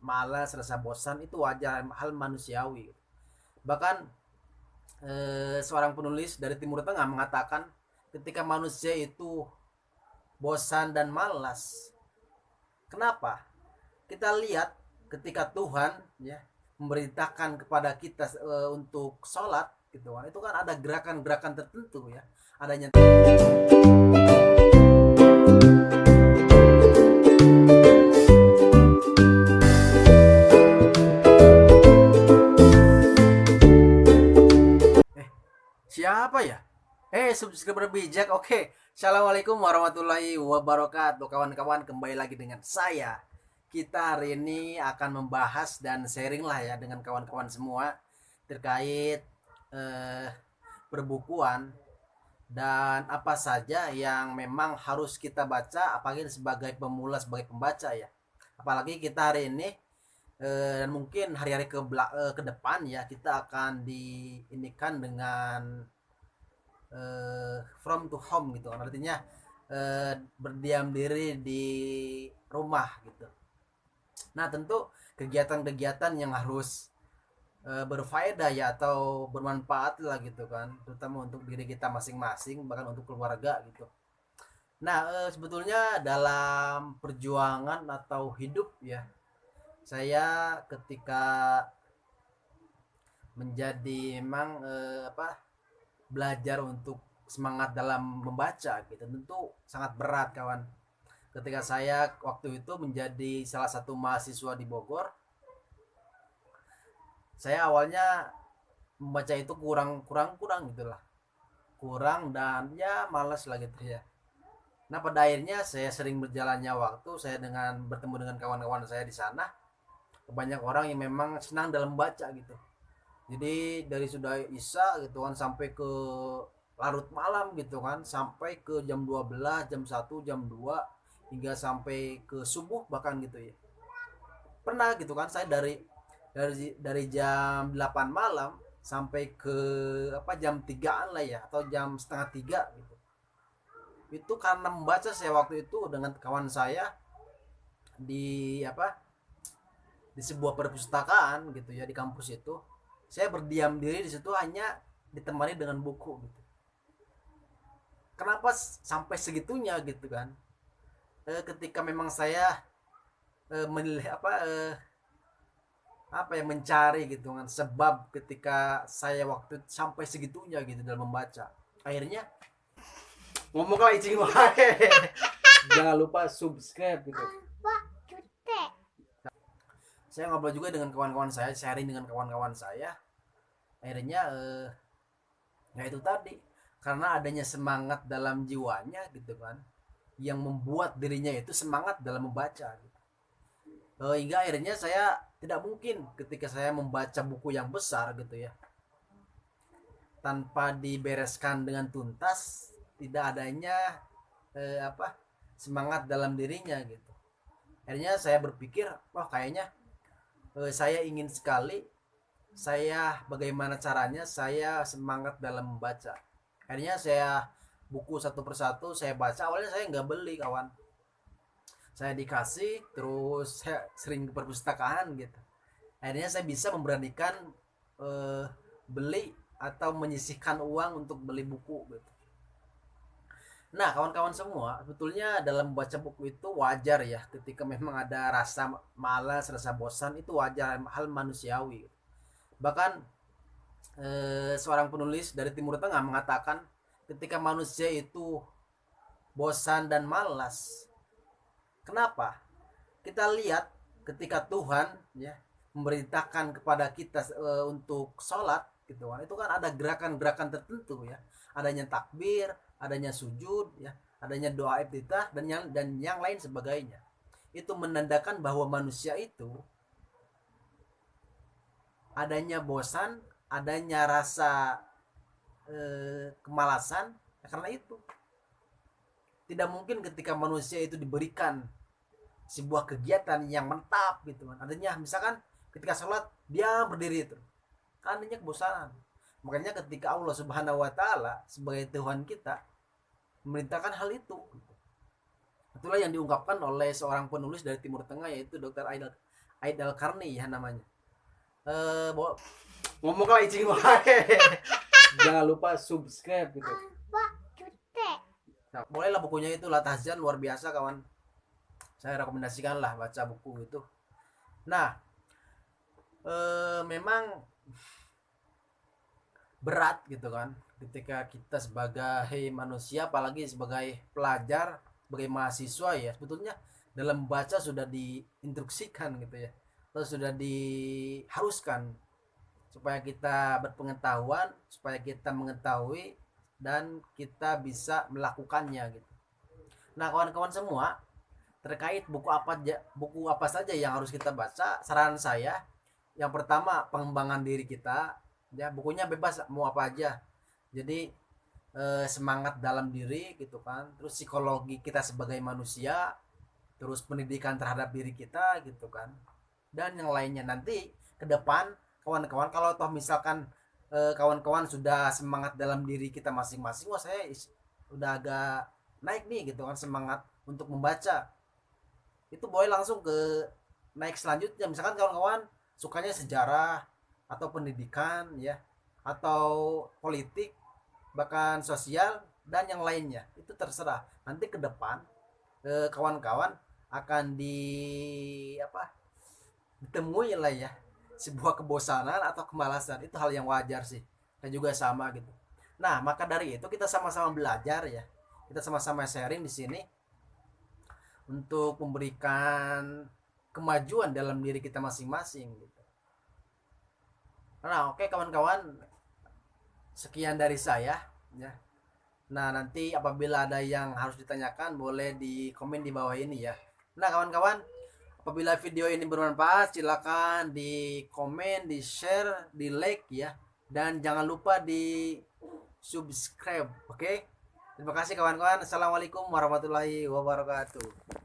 malas, rasa bosan itu wajar, hal manusiawi. Bahkan seorang penulis dari Timur Tengah mengatakan ketika manusia itu bosan dan malas, kenapa? Kita lihat ketika Tuhan ya memerintahkan kepada kita untuk sholat gitu kan, itu kan ada gerakan-gerakan tertentu ya, adanya. Siapa ya? Subscriber bijak. Oke. Assalamualaikum warahmatullahi wabarakatuh. Kawan-kawan, kembali lagi dengan saya. Kita hari ini akan membahas dan sharing lah ya dengan kawan-kawan semua terkait perbukuan dan apa saja yang memang harus kita baca apalagi sebagai pemula, sebagai pembaca ya. Apalagi kita hari ini dan mungkin hari-hari ke depan ya kita akan diinikan dengan from to home gitu kan, artinya berdiam diri di rumah gitu. Nah tentu kegiatan-kegiatan yang harus berfaedah ya atau bermanfaat lah gitu kan, terutama untuk diri kita masing-masing bahkan untuk keluarga gitu. Nah sebetulnya dalam perjuangan atau hidup ya, saya ketika menjadi memang belajar untuk semangat dalam membaca gitu tentu sangat berat kawan. Ketika saya waktu itu menjadi salah satu mahasiswa di Bogor, saya awalnya membaca itu kurang gitulah, kurang dan ya malas lah gitu ya. Nah pada akhirnya saya sering berjalannya waktu, saya dengan bertemu dengan kawan-kawan saya di sana, banyak orang yang memang senang dalam membaca gitu. Jadi dari sudah isya gitu kan sampai ke larut malam gitu kan, sampai ke jam 12, jam 1, jam 2 hingga sampai ke subuh bahkan gitu ya. Pernah gitu kan saya dari jam 8 malam sampai ke jam 3-an lah ya atau jam setengah 3 gitu. Itu karena membaca saya waktu itu dengan kawan saya di di sebuah perpustakaan gitu ya di kampus itu. Saya berdiam diri di situ hanya ditemani dengan buku gitu. Kenapa sampai segitunya gitu kan? Ketika memang saya menilai mencari gitu kan sebab ketika saya waktu sampai segitunya gitu dalam membaca. Akhirnya ngomong lah icing wae. Jangan lupa subscribe gitu. Saya ngobrol juga dengan kawan-kawan saya, sharing dengan kawan-kawan saya. Akhirnya ya itu tadi, karena adanya semangat dalam jiwanya gitu kan, yang membuat dirinya itu semangat dalam membaca gitu. Hingga akhirnya saya tidak mungkin ketika saya membaca buku yang besar gitu ya tanpa dibereskan dengan tuntas, tidak adanya semangat dalam dirinya gitu. Akhirnya saya berpikir, wah kayaknya saya ingin sekali saya bagaimana caranya saya semangat dalam membaca. Akhirnya saya buku satu persatu saya baca. Awalnya saya nggak beli kawan, saya dikasih, terus saya sering ke perpustakaan gitu. Akhirnya saya bisa memberanikan beli atau menyisihkan uang untuk beli buku gitu. Nah kawan-kawan semua, sebetulnya dalam membaca buku itu wajar ya, ketika memang ada rasa malas, rasa bosan itu wajar, hal manusiawi. Bahkan seorang penulis dari Timur Tengah mengatakan ketika manusia itu bosan dan malas, kenapa? Kita lihat ketika Tuhan ya memerintahkan kepada kita untuk sholat gitu kan, itu kan ada gerakan-gerakan tertentu ya, adanya takbir, adanya sujud ya, adanya doa iftitah dan yang lain sebagainya. Itu menandakan bahwa manusia itu adanya bosan, adanya rasa kemalasan ya, karena itu tidak mungkin ketika manusia itu diberikan sebuah kegiatan yang mantap gitu kan, artinya misalkan ketika sholat dia berdiri itu kan adanya kebosanan. Makanya ketika Allah Subhanahu wa taala sebagai Tuhan kita memerintahkan hal itu, itulah yang diungkapkan oleh seorang penulis dari Timur Tengah yaitu Dr. Aid Al-Karni ya namanya. Ngomong lah icing wae. Jangan lupa subscribe gitu. Nah, bolehlah bukunya itu Latahzan, luar biasa kawan. Saya rekomendasikan lah baca buku itu. Nah, memang berat gitu kan ketika kita sebagai manusia, apalagi sebagai pelajar, sebagai mahasiswa ya, sebetulnya dalam baca sudah diinstruksikan gitu ya, atau sudah diharuskan supaya kita berpengetahuan, supaya kita mengetahui dan kita bisa melakukannya gitu. Nah kawan-kawan semua, terkait buku apa saja yang harus kita baca, saran saya yang pertama pengembangan diri kita ya, bukunya bebas mau apa aja. Jadi semangat dalam diri gitu kan, terus psikologi kita sebagai manusia, terus pendidikan terhadap diri kita gitu kan, dan yang lainnya. Nanti ke depan kawan-kawan kalau toh misalkan kawan-kawan sudah semangat dalam diri kita masing-masing, wah saya udah agak naik nih gitu kan semangat untuk membaca, itu boleh langsung ke naik selanjutnya. Misalkan kawan-kawan sukanya sejarah atau pendidikan ya, atau politik, bahkan sosial dan yang lainnya, itu terserah. Nanti ke depan kawan-kawan akan ditemui lah ya sebuah kebosanan atau kemalasan, itu hal yang wajar sih. Dan juga sama gitu. Nah maka dari itu kita sama-sama belajar ya, kita sama-sama sharing di sini untuk memberikan kemajuan dalam diri kita masing-masing gitu. Nah oke kawan-kawan, sekian dari saya ya. Nah nanti apabila ada yang harus ditanyakan boleh di komen di bawah ini ya. Nah kawan-kawan, apabila video ini bermanfaat silakan di komen, di share, di like ya, dan jangan lupa di subscribe. Oke, terima kasih kawan-kawan. Assalamualaikum warahmatullahi wabarakatuh.